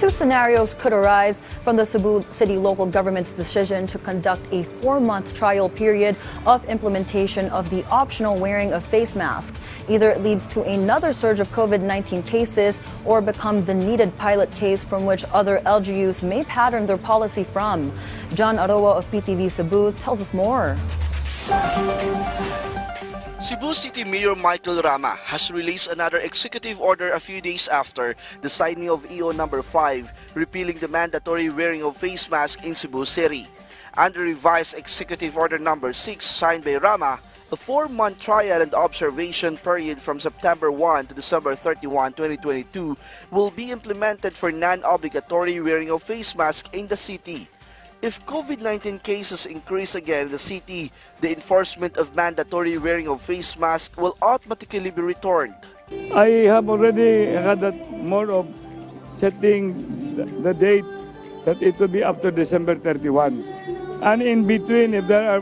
two scenarios could arise from the Cebu City local government's decision to conduct a 4-month trial period of implementation of the optional wearing of face masks. Either it leads to another surge of COVID-19 cases or become the needed pilot case from which other LGUs may pattern their policy from. John Aroa of PTV Cebu tells us more. Cebu City Mayor Michael Rama has released another executive order a few days after the signing of EO number 5, repealing the mandatory wearing of face masks in Cebu City. Under revised executive order number 6 signed by Rama, a 4-month trial and observation period from September 1 to December 31, 2022 will be implemented for non-obligatory wearing of face masks in the city. If COVID-19 cases increase again in the city, the enforcement of mandatory wearing of face masks will automatically be returned. I have already had that mode of setting the date that it will be after December 31. And in between, if there are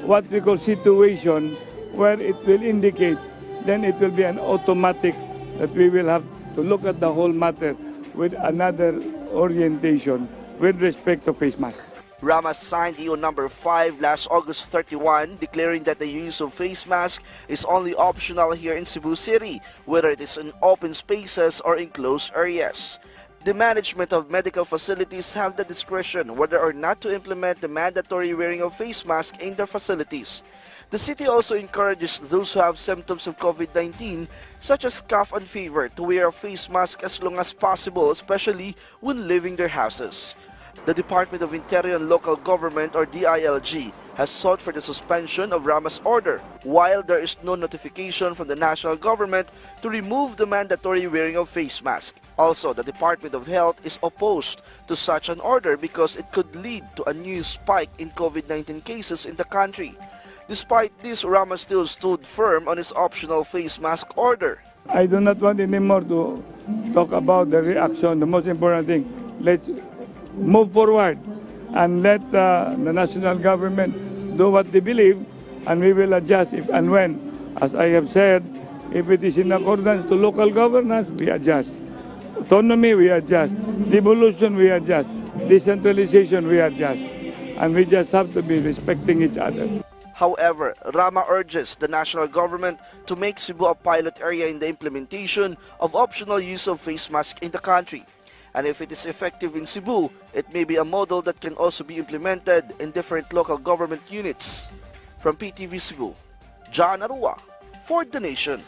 what we call situation where it will indicate, then it will be an automatic that we will have to look at the whole matter with another orientation with respect to face masks. Rama signed EO number 5 last August 31, declaring that the use of face mask is only optional here in Cebu City, whether it is in open spaces or in closed areas. The management of medical facilities have the discretion whether or not to implement the mandatory wearing of face masks in their facilities. The city also encourages those who have symptoms of COVID-19, such as cough and fever, to wear a face mask as long as possible, especially when leaving their houses. The Department of Interior and Local Government, or DILG, has sought for the suspension of Rama's order, while there is no notification from the national government to remove the mandatory wearing of face masks. Also, the Department of Health is opposed to such an order because it could lead to a new spike in COVID-19 cases in the country. Despite this, Rama still stood firm on his optional face mask order. I do not want anymore to talk about the reaction. The most important thing, let's move forward and let the national government do what they believe, and we will adjust if and when. As I have said, if it is in accordance to local governance, we adjust. Autonomy, we adjust. Devolution, we adjust. Decentralization, we adjust. And we just have to be respecting each other. However, Rama urges the national government to make Cebu a pilot area in the implementation of optional use of face masks in the country. And if it is effective in Cebu, it may be a model that can also be implemented in different local government units. From PTV Cebu, John Arua for The Nation.